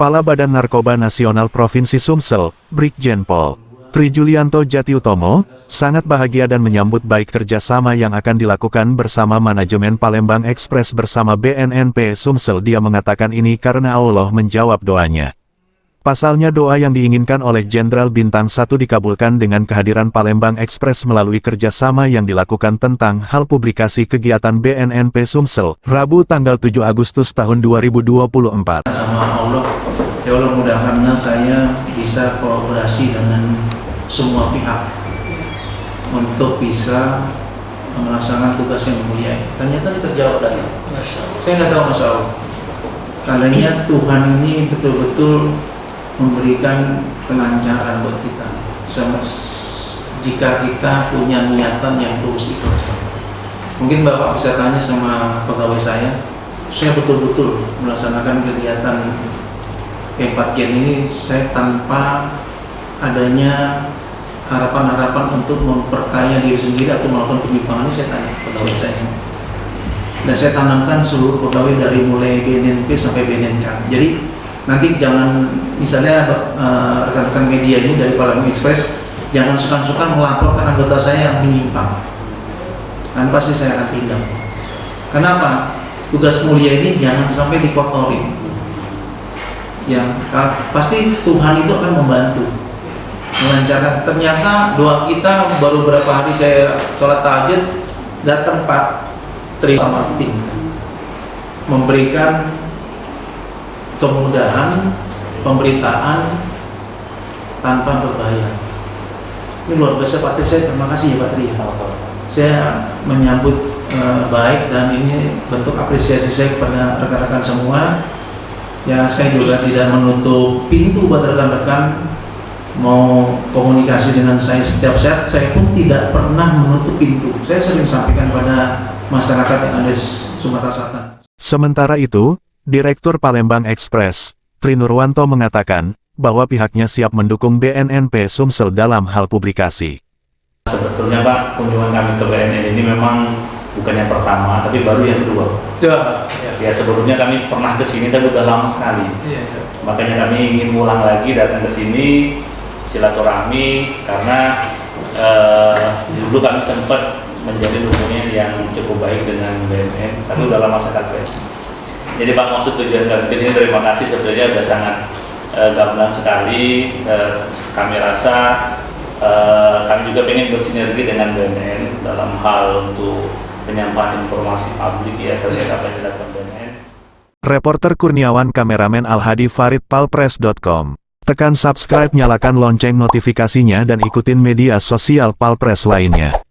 Kepala Badan Narkoba Nasional Provinsi Sumsel, Brigjen Pol Tri Julianto Jatiutomo, sangat bahagia dan menyambut baik kerjasama yang akan dilakukan bersama manajemen Palembang Express bersama BNNP Sumsel. Dia mengatakan ini karena Allah menjawab doanya. Pasalnya doa yang diinginkan oleh Jenderal Bintang 1 dikabulkan dengan kehadiran Palembang Express melalui kerjasama yang dilakukan tentang hal publikasi kegiatan BNNP Sumsel, Rabu tanggal 7 Agustus tahun 2024. Sama Allah, ya Allah mudah-mudahan saya bisa kolaborasi dengan semua pihak untuk bisa melaksanakan tugas yang mulia. Ternyata terjawab tadi. Saya nggak tahu Masya Allah. Kalinya Tuhan ini betul-betul memberikan kelancaran buat kita. Jika kita punya niatan yang tulus ikhlas. Mungkin Bapak bisa tanya sama pegawai saya betul-betul melaksanakan kegiatan P4Gen ini saya tanpa adanya harapan-harapan untuk memperkaya diri sendiri atau melakukan penyimpangan. Ini saya tanya pegawai saya. Dan saya tanamkan seluruh pegawai dari mulai BNNP sampai BNNK. Jadi nanti jangan, misalnya rekan-rekan media ini dari Palembang Express, jangan suka-suka melaporkan anggota saya yang menyimpang. Dan pasti saya akan tindak. Kenapa? Tugas mulia ini jangan sampai dikotori. Ya, pasti Tuhan itu akan membantu melancarkan. Ternyata doa kita baru berapa hari saya sholat tahajud, datang Pak Tri sama tim memberikan kemudahan pemberitaan tanpa berbayar. Ini luar biasa Pak Tri, saya terima kasih ya Pak Tri. Saya menyambut baik dan ini bentuk apresiasi saya kepada rekan-rekan semua. Ya, saya juga tidak menutup pintu buat rekan-rekan mau komunikasi dengan saya setiap saat. Saya pun tidak pernah menutup pintu. Saya sering sampaikan pada masyarakat yang ada di Sumatera Selatan. Sementara itu, Direktur Palembang Express, Tri Nurwanto mengatakan bahwa pihaknya siap mendukung BNNP Sumsel dalam hal publikasi. Sebetulnya Pak, kunjungan kami ke BNN ini memang bukan yang pertama, tapi baru yang kedua. Ya, sebelumnya kami pernah ke sini, tapi udah lama sekali. Makanya kami ingin ulang lagi datang ke sini, silaturahmi, karena dulu kami sempat menjadi hubungan yang cukup baik dengan BNN, tapi udah lama sekali. Jadi Pak, maksud tujuan kami ke sini, terima kasih sebetulnya sudah sangat gamblang sekali. Kami rasa kami juga pengen bersinergi dengan BNN dalam hal untuk penyampaian informasi publik ya terkait apa yang dilakukan BNN. Reporter Kurniawan, kameramen Al-Hadi Farid, palpres.com. Tekan subscribe, nyalakan lonceng notifikasinya dan ikutin media sosial Palpres lainnya.